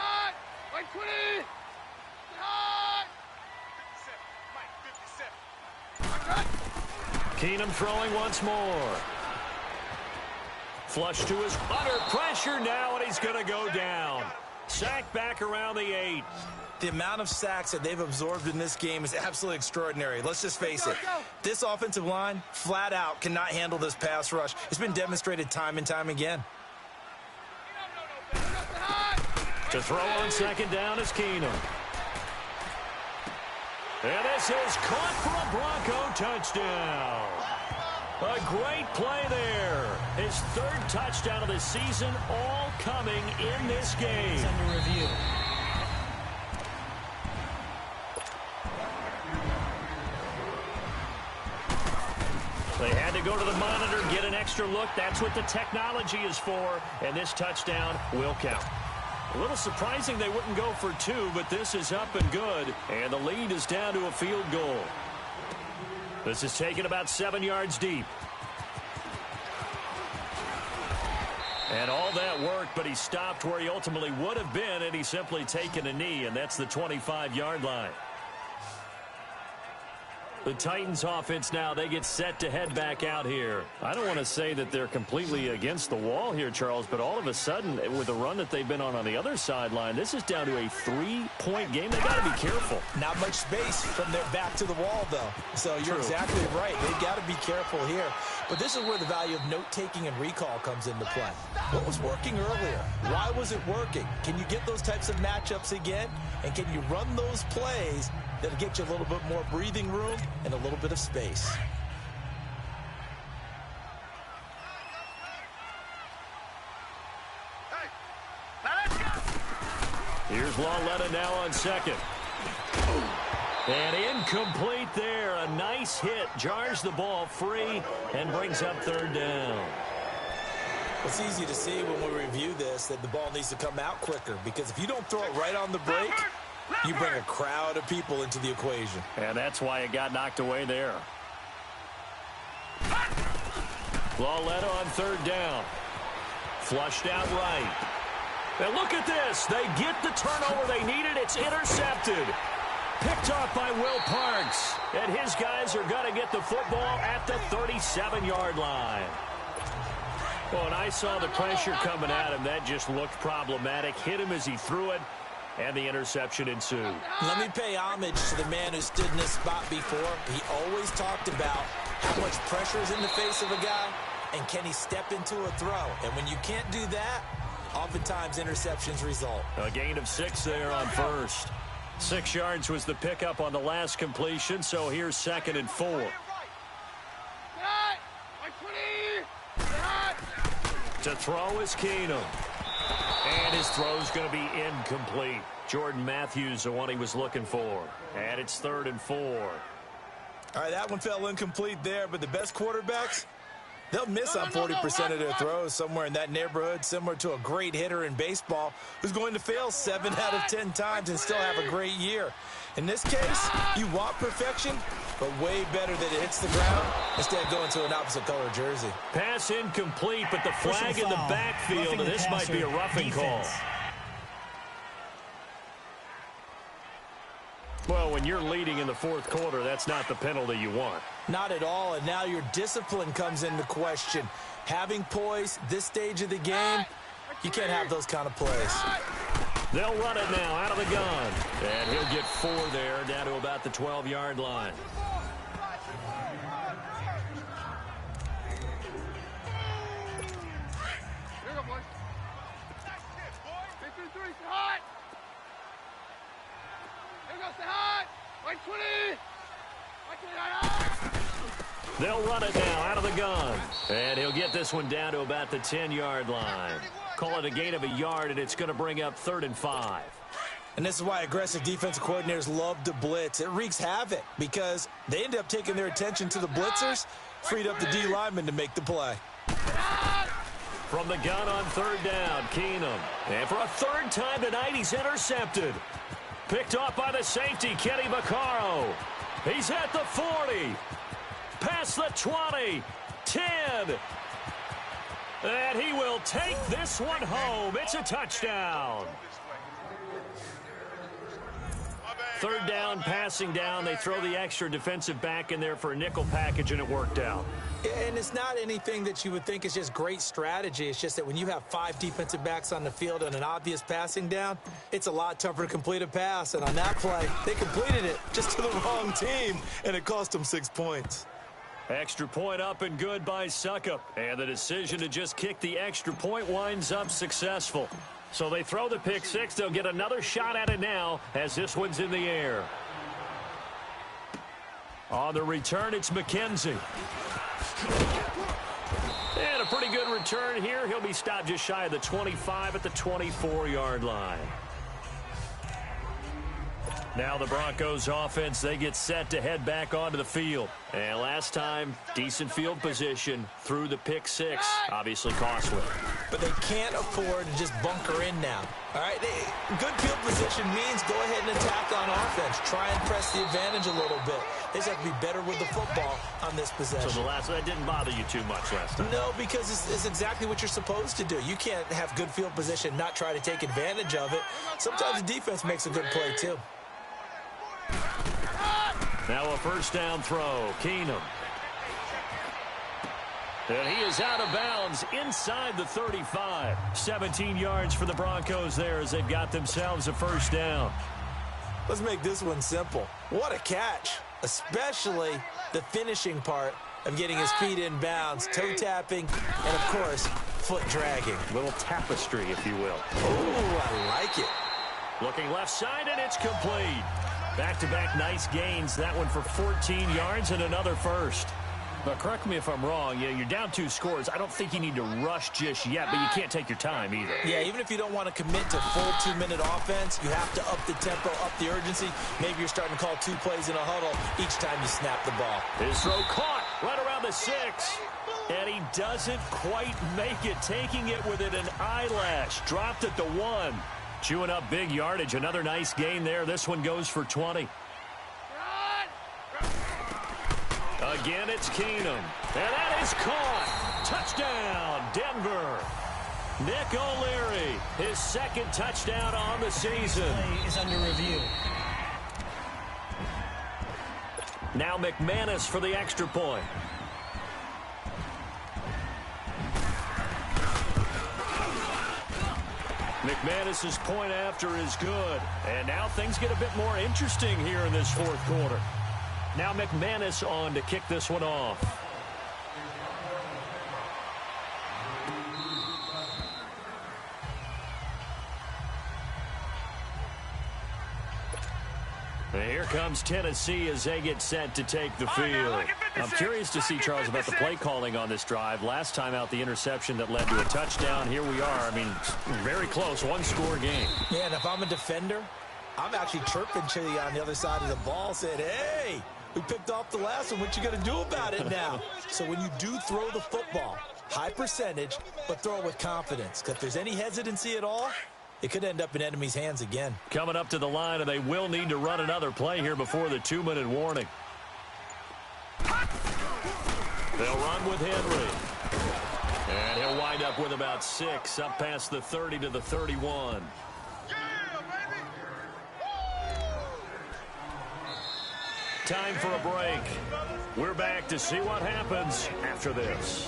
Keenum throwing once more. Flush to his under pressure now, and he's going to go down. Sacked back around the 8. The amount of sacks that they've absorbed in this game is absolutely extraordinary. Let's just face it. This offensive line, flat out, cannot handle this pass rush. It's been demonstrated time and time again. To throw on 2nd down is Keenum. And this is caught for a Bronco touchdown. A great play there. His 3rd touchdown of the season, all coming in this game. It's under review. They had to go to the monitor, get an extra look. That's what the technology is for, and this touchdown will count. A little surprising they wouldn't go for 2, but this is up and good, and the lead is down to a field goal. This is taken about 7 yards deep. And all that work, but he stopped where he ultimately would have been, and he's simply taken a knee, and that's the 25-yard line. The Titans offense now, they get set to head back out here. I don't want to say that they're completely against the wall here, Charles, but all of a sudden, with the run that they've been on the other sideline, this is down to a 3-point game. They got to be careful. Not much space from their back to the wall, though. So you're exactly right. They've got to be careful here. But this is where the value of note-taking and recall comes into play. What was working earlier? Why was it working? Can you get those types of matchups again? And can you run those plays that'll get you a little bit more breathing room and a little bit of space? Here's Lawletta now on 2nd. And incomplete there. A nice hit. Jars the ball free and brings up 3rd down. It's easy to see when we review this that the ball needs to come out quicker, because if you don't throw it right on the break, you bring a crowd of people into the equation. And that's why it got knocked away there. Lawletta on 3rd down. Flushed out right. And look at this. They get the turnover they needed. It's intercepted. Picked off by Will Parks. And his guys are going to get the football at the 37-yard line. Well, and I saw the pressure coming at him. That just looked problematic. Hit him as he threw it. And the interception ensued. Let me pay homage to the man who stood in this spot before. He always talked about how much pressure is in the face of a guy, and can he step into a throw. And when you can't do that, oftentimes interceptions result. A gain of 6 there on 1st. 6 yards was the pickup on the last completion, so here's 2nd and 4. To throw is Keenum. And his throw's going to be incomplete. Jordan Matthews, the one he was looking for. And it's 3rd and 4. All right, that one fell incomplete there, but the best quarterbacks, they'll miss on 40% of their throws, somewhere in that neighborhood, similar to a great hitter in baseball who's going to fail 7 out of 10 times and still have a great year. In this case, you want perfection, but way better that it hits the ground instead of going to an opposite color jersey. Pass incomplete, but the flag in the backfield, and this might be a roughing call. Well, when you're leading in the fourth quarter, that's not the penalty you want. Not at all, and now your discipline comes into question. Having poise this stage of the game, you can't have those kind of plays. They'll run it now out of the gun. And he'll get 4 there, down to about the 12-yard line. Here you go, boys. Take 3, stay hot. Here we go, stay hot. Right 20. Right 20, hot. They'll run it now out of the gun. And he'll get this one down to about the 10-yard line. Call it a gain of a yard, and it's going to bring up 3rd and 5. And this is why aggressive defensive coordinators love to blitz. It wreaks havoc because they end up taking their attention to the blitzers, freed up the D lineman to make the play. From the gun on 3rd down, Keenum. And for a 3rd time tonight, he's intercepted. Picked off by the safety, Kenny Vaccaro. He's at the 40. Past the 20. 10. And he will take this one home. It's a touchdown. 3rd down, passing down. They throw the extra defensive back in there for a nickel package, and it worked out. And it's not anything that you would think is just great strategy. It's just that when you have 5 defensive backs on the field and an obvious passing down, it's a lot tougher to complete a pass. And on that play, they completed it just to the wrong team, and it cost them 6 points. Extra point up and good by Suckup. And the decision to just kick the extra point winds up successful. So they throw the pick 6. They'll get another shot at it now as this one's in the air. On the return, it's McKenzie. And a pretty good return here. He'll be stopped just shy of the 25 at the 24-yard line. Now the Broncos offense, they get set to head back onto the field. And last time, decent field position through the pick 6. Obviously costly. But they can't afford to just bunker in now. All right, good field position means go ahead and attack on offense. Try and press the advantage a little bit. They just have to be better with the football on this possession. So that didn't bother you too much last time? No, because it's exactly what you're supposed to do. You can't have good field position, not try to take advantage of it. Sometimes the defense makes a good play too. Now a 1st down throw. Keenum. And he is out of bounds inside the 35. 17 yards for the Broncos there as they've got themselves a 1st down. Let's make this one simple. What a catch, especially the finishing part of getting his feet in bounds, toe tapping, and, of course, foot dragging. Little tapestry, if you will. Ooh, I like it. Looking left side, and it's complete. Back-to-back nice gains. That one for 14 yards and another 1st. But correct me if I'm wrong. You're down 2 scores. I don't think you need to rush just yet, but you can't take your time either. Yeah, even if you don't want to commit to full 2-minute offense, you have to up the tempo, up the urgency. Maybe you're starting to call 2 plays in a huddle each time you snap the ball. His throw caught right around the 6. And he doesn't quite make it, taking it within an eyelash. Dropped at the 1. Chewing up big yardage. Another nice gain there. This one goes for 20. Again, it's Keenum. And that is caught. Touchdown, Denver. Nick O'Leary, his 2nd touchdown on the season. Play is under review. Now McManus for the extra point. McManus's point after is good. And now things get a bit more interesting here in this 4th quarter. Now McManus on to kick this one off. And here comes Tennessee as they get set to take the field. I'm curious to see, Charles, about the play calling on this drive. Last time out, the interception that led to a touchdown. Here we are. I mean, very close, 1-score game. Yeah, and if I'm a defender, I'm actually chirping to you on the other side of the ball, saying, hey, we picked off the last one. What you going to do about it now? So when you do throw the football, high percentage, but throw it with confidence. Because if there's any hesitancy at all, it could end up in enemy's hands again. Coming up to the line, and they will need to run another play here before the 2-minute warning. They'll run with Henry. And he'll wind up with about 6, up past the 30 to the 31. Time for a break. We're back to see what happens after this.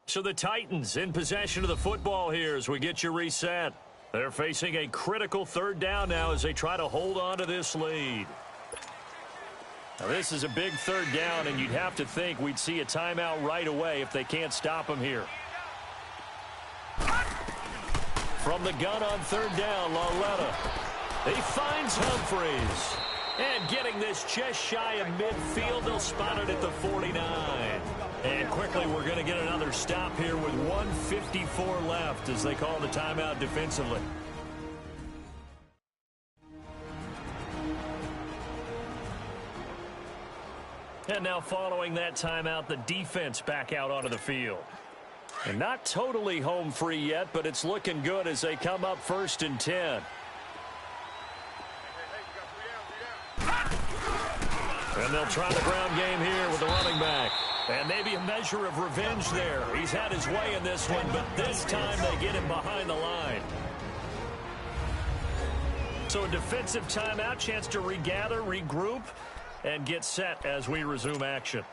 So the Titans in possession of the football here as we get you reset. They're facing a critical third down now as they try to hold on to this lead. Now this is a big third down, and you'd have to think we'd see a timeout right away if they can't stop them here. From the gun on third down, Lauletta. He finds Humphreys. And getting this just shy of midfield, they'll spot it at the 49. And quickly, we're going to get another stop here with 1:54 left as they call the timeout defensively. And now following that timeout, the defense back out onto the field. And not totally home free yet, but it's looking good as they come up 1st and 10. And they'll try the ground game here with the running back. And maybe a measure of revenge there. He's had his way in this one, but this time they get him behind the line. So a defensive timeout, chance to regather, regroup, and get set as we resume action.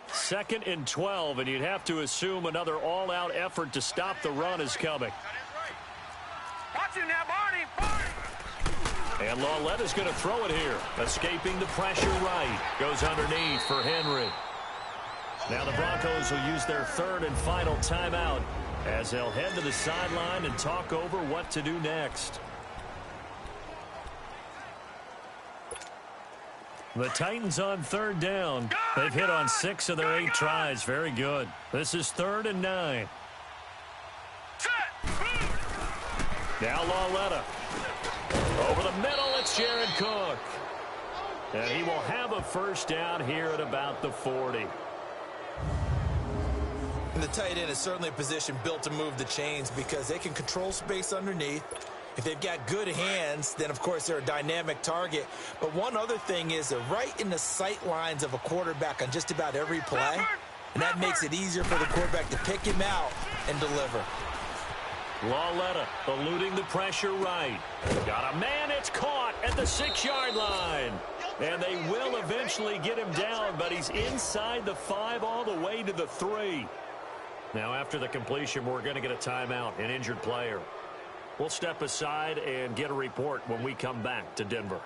2nd and 12, and you'd have to assume another all-out effort to stop the run is coming. Watch him now, Barney! And Lauletta's going to throw it here. Escaping the pressure right. Goes underneath for Henry. Now the Broncos will use their 3rd and final timeout as they'll head to the sideline and talk over what to do next. The Titans on 3rd down. They've hit on 6 of their 8 tries. Very good. This is 3rd and 9. Now Lauletta. Over the middle, it's Jared Cook. And he will have a 1st down here at about the 40. And the tight end is certainly a position built to move the chains because they can control space underneath. If they've got good hands, then, of course, they're a dynamic target. But one other thing is they're right in the sight lines of a quarterback on just about every play. And that makes it easier for the quarterback to pick him out and deliver. Lauletta eluding the pressure right. Got a man, it's caught at the 6-yard line. And they will eventually get him down, but he's inside the 5 all the way to the 3. Now after the completion, we're going to get a timeout, an injured player. We'll step aside and get a report when we come back to Denver.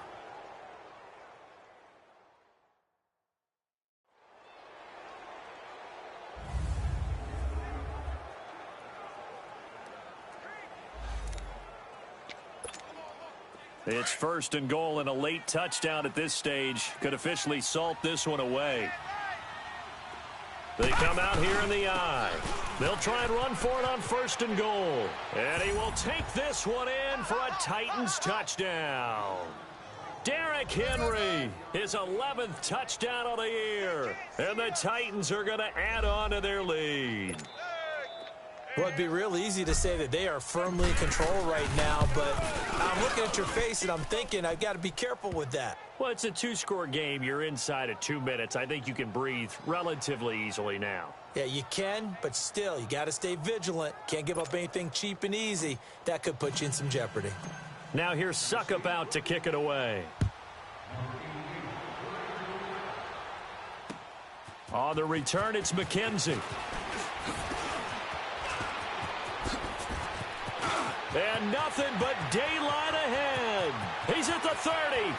It's 1st and goal, and a late touchdown at this stage could officially salt this one away. They come out here in the eye. They'll try and run for it on 1st and goal. And he will take this one in for a Titans touchdown. Derrick Henry, his 11th touchdown of the year. And the Titans are going to add on to their lead. Well, it'd be real easy to say that they are firmly in control right now, but I'm looking at your face and I'm thinking I've got to be careful with that. Well, it's a 2-score game. You're inside of 2 minutes. I think you can breathe relatively easily now. Yeah, you can, but still, you got to stay vigilant. Can't give up anything cheap and easy. That could put you in some jeopardy. Now here's Suckup out to kick it away. On the return, it's McKenzie. And nothing but daylight ahead. He's at the 30,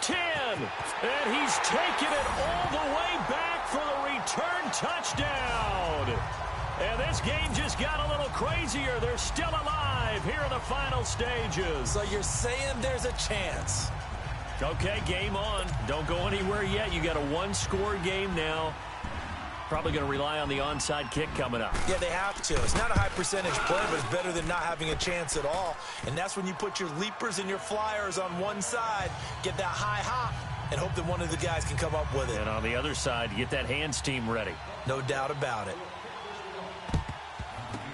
10, and he's taken it all the way back for the return touchdown. And this game just got a little crazier. They're still alive here in the final stages. So you're saying there's a chance? Okay, game on. Don't go anywhere yet. You got a 1-score game now. Probably going to rely on the onside kick coming up. Yeah, they have to. It's not a high percentage play, but it's better than not having a chance at all. And that's when you put your leapers and your flyers on one side, get that high hop, and hope that one of the guys can come up with it. And on the other side, you get that hands team ready. No doubt about it.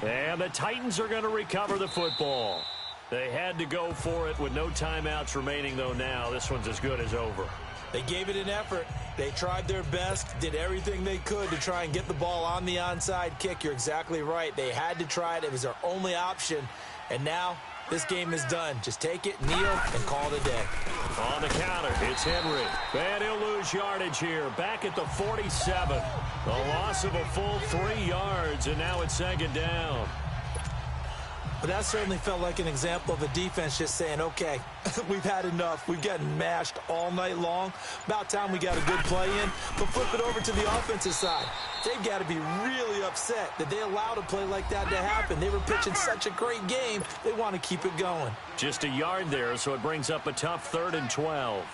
And the Titans are going to recover the football. They had to go for it with no timeouts remaining, though now. This one's as good as over. They gave it an effort. They tried their best, did everything they could to try and get the ball on the onside kick. You're exactly right. They had to try it. It was their only option. And now this game is done. Just take it, kneel, and call it a day. On the counter, it's Henry. And he'll lose yardage here. Back at the 47. A loss of a full 3 yards, and now it's second down. But that certainly felt like an example of a defense just saying, okay, we've had enough. We've gotten mashed all night long. About time we got a good play in. But flip it over to the offensive side. They've got to be really upset that they allowed a play like that to happen. They were pitching such a great game. They want to keep it going. Just a yard there, so it brings up a tough 3rd and 12.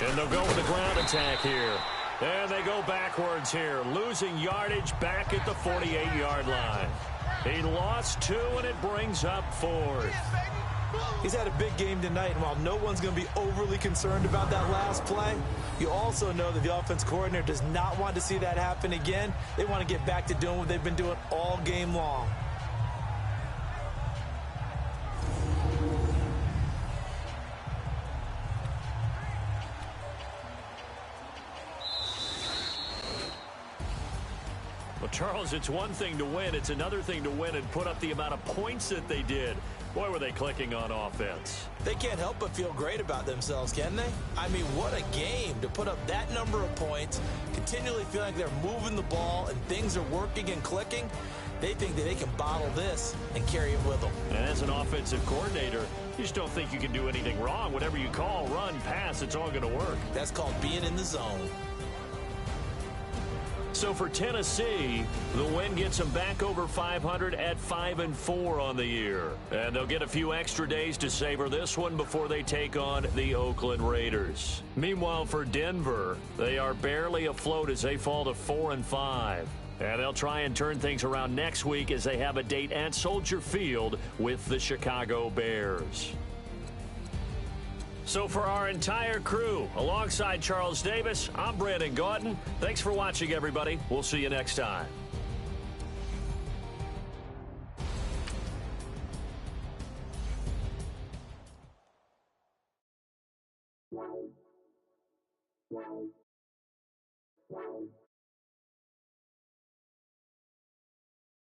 And they'll go with the ground attack here. And they go backwards here, losing yardage back at the 48-yard line. He lost 2, and it brings up 4th. He's had a big game tonight, and while no one's going to be overly concerned about that last play, you also know that the offense coordinator does not want to see that happen again. They want to get back to doing what they've been doing all game long. Well, Charles, it's one thing to win. It's another thing to win and put up the amount of points that they did. Boy, were they clicking on offense. They can't help but feel great about themselves, can they? I mean, what a game to put up that number of points, continually feeling like they're moving the ball and things are working and clicking. They think that they can bottle this and carry it with them. And as an offensive coordinator, you just don't think you can do anything wrong. Whatever you call, run, pass, it's all going to work. That's called being in the zone. So for Tennessee, the win gets them back over 500 at 5-4 on the year. And they'll get a few extra days to savor this one before they take on the Oakland Raiders. Meanwhile, for Denver, they are barely afloat as they fall to 4-5. And they'll try and turn things around next week as they have a date at Soldier Field with the Chicago Bears. So for our entire crew, alongside Charles Davis, I'm Brandon Gaudin. Thanks for watching, everybody. We'll see you next time. Wow.